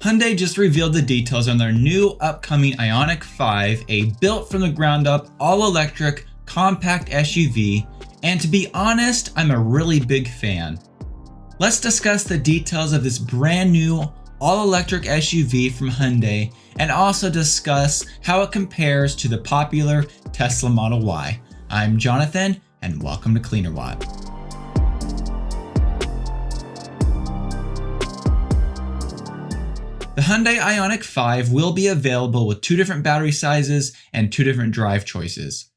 Hyundai just revealed the details on their new upcoming IONIQ 5, a built from the ground up, all-electric, compact SUV, and to be honest, I'm a really big fan. Let's discuss the details of this brand new, all-electric SUV from Hyundai, and also discuss how it compares to the popular Tesla Model Y. I'm Jonathan, and welcome to Cleanerwatt. The Hyundai IONIQ 5 will be available with 2 different battery sizes and 2 different drive choices.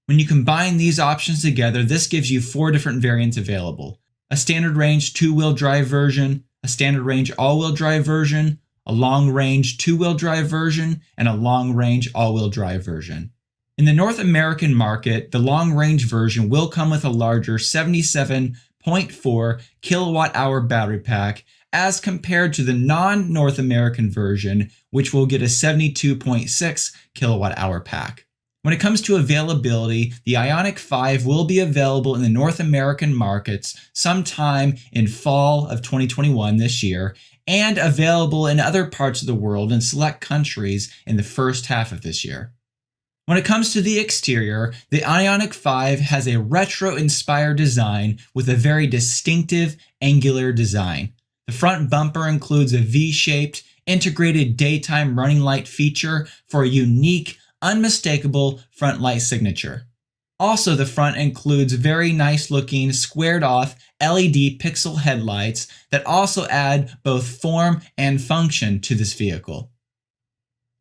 When you combine these options together, this gives you 4 different variants available. A standard range 2-wheel drive version, a standard range all-wheel drive version, a long range 2-wheel drive version, and a long range all-wheel drive version. In the North American market, the long range version will come with a larger 77.4 kilowatt-hour battery pack as compared to the non-North American version, which will get a 72.6 kilowatt-hour pack. When it comes to availability, the IONIQ 5 will be available in the North American markets sometime in fall of 2021 this year, and available in other parts of the world in select countries in the first half of this year. When it comes to the exterior, the IONIQ 5 has a retro-inspired design with a very distinctive angular design. The front bumper includes a V-shaped, integrated daytime running light feature for a unique, unmistakable front light signature. Also, the front includes very nice looking squared off LED pixel headlights that also add both form and function to this vehicle.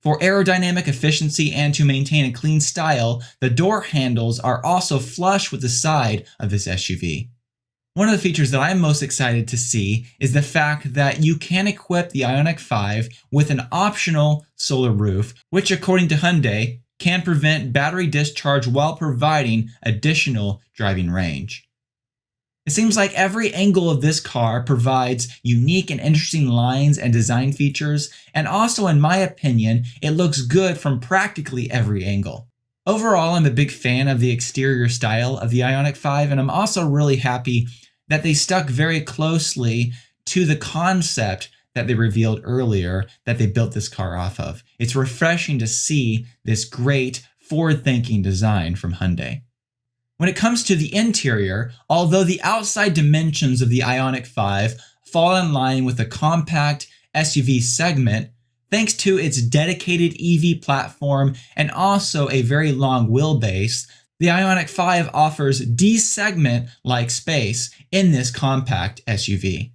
For aerodynamic efficiency and to maintain a clean style, the door handles are also flush with the side of this SUV. One of the features that I'm most excited to see is the fact that you can equip the IONIQ 5 with an optional solar roof, which according to Hyundai can prevent battery discharge while providing additional driving range. It seems like every angle of this car provides unique and interesting lines and design features, and also in my opinion, it looks good from practically every angle. Overall, I'm a big fan of the exterior style of the IONIQ 5, and I'm also really happy that they stuck very closely to the concept that they revealed earlier that they built this car off of. It's refreshing to see this great forward-thinking design from Hyundai. When it comes to the interior, although the outside dimensions of the IONIQ 5 fall in line with the compact SUV segment, thanks to its dedicated EV platform and also a very long wheelbase, the IONIQ 5 offers D-segment-like space in this compact SUV.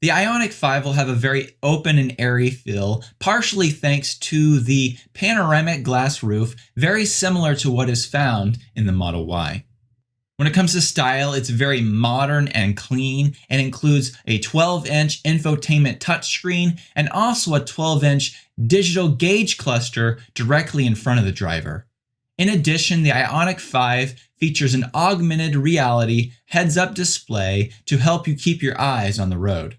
The IONIQ 5 will have a very open and airy feel, partially thanks to the panoramic glass roof, very similar to what is found in the Model Y. When it comes to style, it's very modern and clean and includes a 12-inch infotainment touchscreen and also a 12-inch digital gauge cluster directly in front of the driver. In addition, the IONIQ 5 features an augmented reality heads-up display to help you keep your eyes on the road.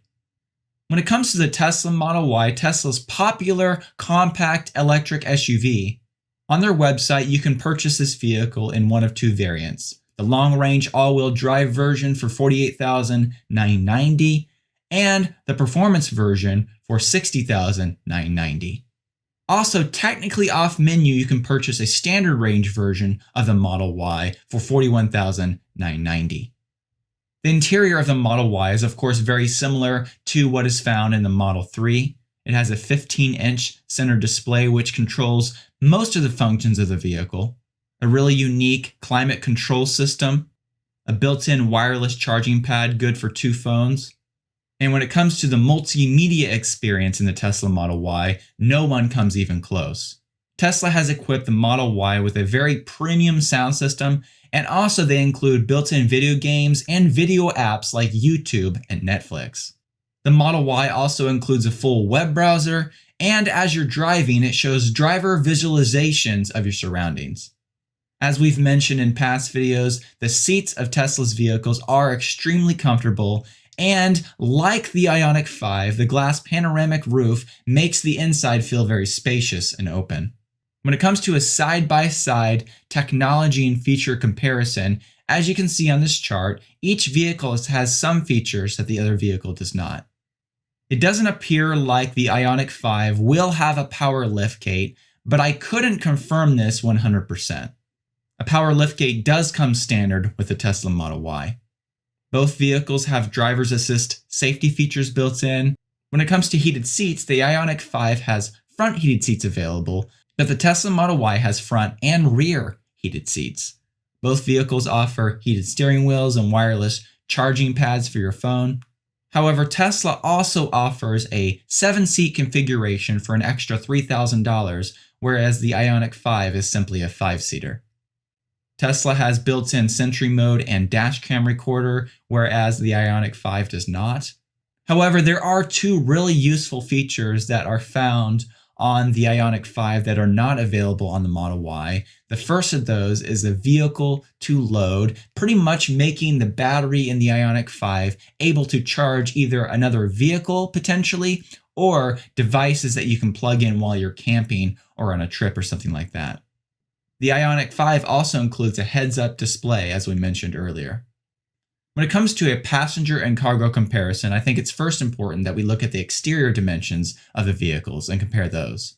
When it comes to the Tesla Model Y, Tesla's popular compact electric SUV, on their website you can purchase this vehicle in one of 2 variants. The long-range all-wheel drive version for $48,990 and the performance version for $60,990. Also, technically off-menu, you can purchase a standard range version of the Model Y for $41,990. The interior of the Model Y is of course very similar to what is found in the Model 3. It has a 15-inch center display which controls most of the functions of the vehicle, a really unique climate control system, a built-in wireless charging pad good for 2 phones, and when it comes to the multimedia experience in the Tesla Model Y, no one comes even close. Tesla has equipped the Model Y with a very premium sound system, and also they include built-in video games and video apps like YouTube and Netflix. The Model Y also includes a full web browser, and as you're driving, it shows driver visualizations of your surroundings. As we've mentioned in past videos, the seats of Tesla's vehicles are extremely comfortable, and like the IONIQ 5, the glass panoramic roof makes the inside feel very spacious and open. When it comes to a side-by-side technology and feature comparison, as you can see on this chart, each vehicle has some features that the other vehicle does not. It doesn't appear like the IONIQ 5 will have a power liftgate, but I couldn't confirm this 100%. A power liftgate does come standard with the Tesla Model Y. Both vehicles have driver's assist safety features built in. When it comes to heated seats, the IONIQ 5 has front heated seats available, but the Tesla Model Y has front and rear heated seats. Both vehicles offer heated steering wheels and wireless charging pads for your phone. However, Tesla also offers a 7-seat configuration for an extra $3,000, whereas the IONIQ 5 is simply a 5-seater. Tesla has built-in Sentry Mode and dash cam recorder, whereas the IONIQ 5 does not. However, there are two really useful features that are found on the IONIQ 5 that are not available on the Model Y. The first of those is the vehicle to load, pretty much making the battery in the IONIQ 5 able to charge either another vehicle potentially, or devices that you can plug in while you're camping or on a trip or something like that. The IONIQ 5 also includes a heads-up display, as we mentioned earlier. When it comes to a passenger and cargo comparison, I think it's first important that we look at the exterior dimensions of the vehicles and compare those.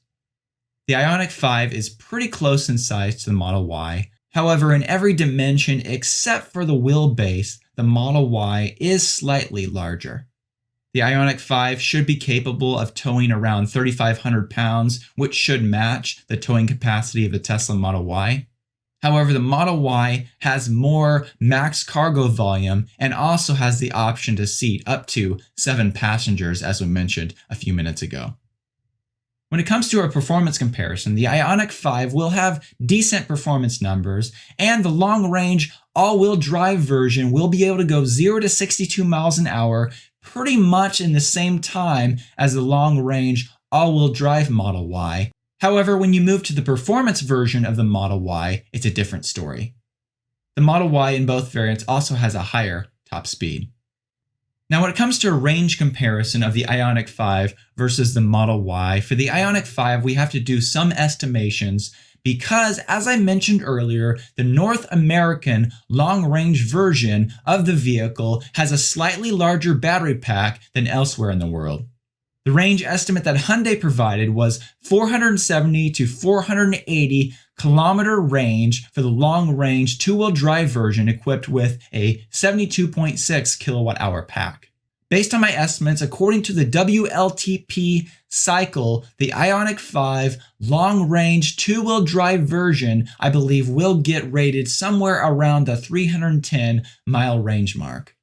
The IONIQ 5 is pretty close in size to the Model Y. However, in every dimension except for the wheelbase, the Model Y is slightly larger. The IONIQ 5 should be capable of towing around 3,500 pounds, which should match the towing capacity of the Tesla Model Y. However, the Model Y has more max cargo volume and also has the option to seat up to 7 passengers, as we mentioned a few minutes ago. When it comes to a performance comparison, the IONIQ 5 will have decent performance numbers, and the long-range all-wheel drive version will be able to go 0 to 62 miles an hour pretty much in the same time as the long-range all-wheel drive Model Y. However, when you move to the performance version of the Model Y, it's a different story. The Model Y in both variants also has a higher top speed. Now, when it comes to a range comparison of the IONIQ 5 versus the Model Y, for the IONIQ 5, we have to do some estimations because, as I mentioned earlier, the North American long-range version of the vehicle has a slightly larger battery pack than elsewhere in the world. The range estimate that Hyundai provided was 470 to 480 kilometer range for the long-range two-wheel drive version equipped with a 72.6 kilowatt-hour pack. Based on my estimates, according to the WLTP cycle, the IONIQ 5 long-range two-wheel drive version, I believe, will get rated somewhere around the 310-mile range mark.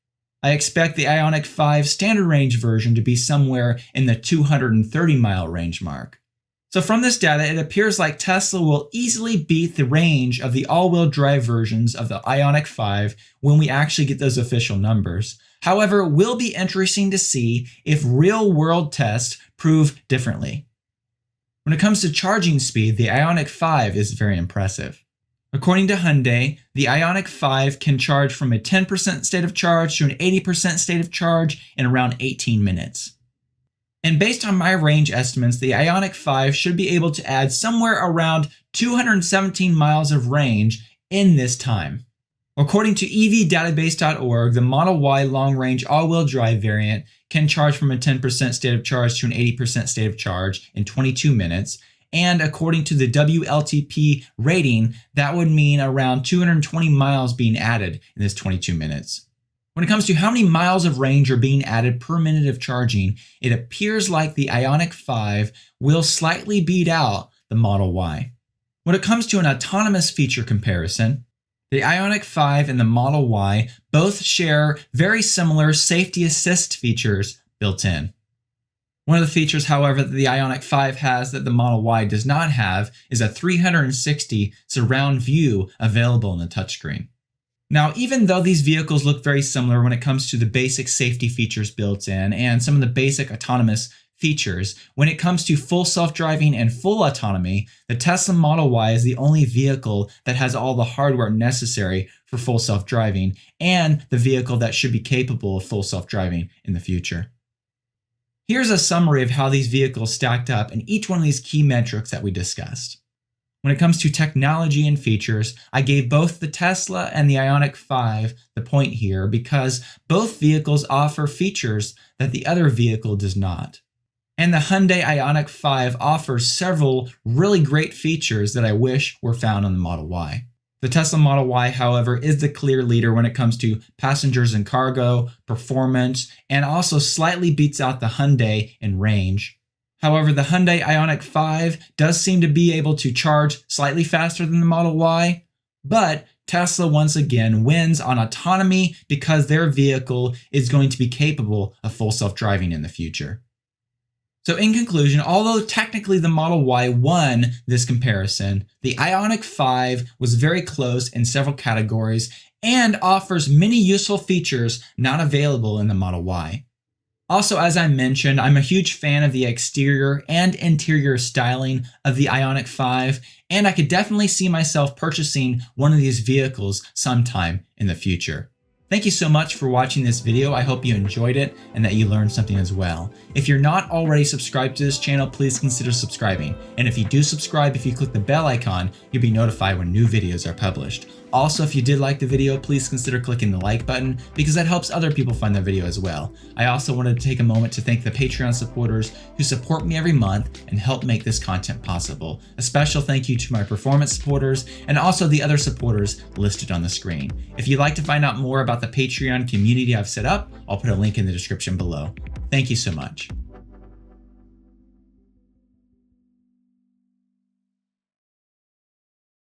I expect the IONIQ 5 standard range version to be somewhere in the 230-mile range mark. So from this data, it appears like Tesla will easily beat the range of the all-wheel drive versions of the IONIQ 5 when we actually get those official numbers. However, it will be interesting to see if real-world tests prove differently. When it comes to charging speed, the IONIQ 5 is very impressive. According to Hyundai, the IONIQ 5 can charge from a 10% state of charge to an 80% state of charge in around 18 minutes. And based on my range estimates, the IONIQ 5 should be able to add somewhere around 217 miles of range in this time. According to evdatabase.org, the Model Y long-range all-wheel drive variant can charge from a 10% state of charge to an 80% state of charge in 22 minutes. And according to the WLTP rating, that would mean around 220 miles being added in this 22 minutes. When it comes to how many miles of range are being added per minute of charging, it appears like the IONIQ 5 will slightly beat out the Model Y. When it comes to an autonomous feature comparison, the IONIQ 5 and the Model Y both share very similar safety assist features built in. One of the features, however, that the IONIQ 5 has that the Model Y does not have is a 360 surround view available in the touchscreen. Now, even though these vehicles look very similar when it comes to the basic safety features built in and some of the basic autonomous features, when it comes to full self-driving and full autonomy, the Tesla Model Y is the only vehicle that has all the hardware necessary for full self-driving and the vehicle that should be capable of full self-driving in the future. Here's a summary of how these vehicles stacked up in each one of these key metrics that we discussed. When it comes to technology and features, I gave both the Tesla and the IONIQ 5 the point here because both vehicles offer features that the other vehicle does not. And the Hyundai IONIQ 5 offers several really great features that I wish were found on the Model Y. The Tesla Model Y, however, is the clear leader when it comes to passengers and cargo, performance, and also slightly beats out the Hyundai in range. However, the Hyundai IONIQ 5 does seem to be able to charge slightly faster than the Model Y, but Tesla once again wins on autonomy because their vehicle is going to be capable of full self-driving in the future. So in conclusion, although technically the Model Y won this comparison, the IONIQ 5 was very close in several categories and offers many useful features not available in the Model Y. Also, as I mentioned, I'm a huge fan of the exterior and interior styling of the IONIQ 5, and I could definitely see myself purchasing one of these vehicles sometime in the future. Thank you so much for watching this video. I hope you enjoyed it and that you learned something as well. If you're not already subscribed to this channel, please consider subscribing. And if you do subscribe, if you click the bell icon, you'll be notified when new videos are published. Also, if you did like the video, please consider clicking the like button because that helps other people find the video as well. I also wanted to take a moment to thank the Patreon supporters who support me every month and help make this content possible. A special thank you to my performance supporters and also the other supporters listed on the screen. If you'd like to find out more about the Patreon community I've set up, I'll put a link in the description below. Thank you so much.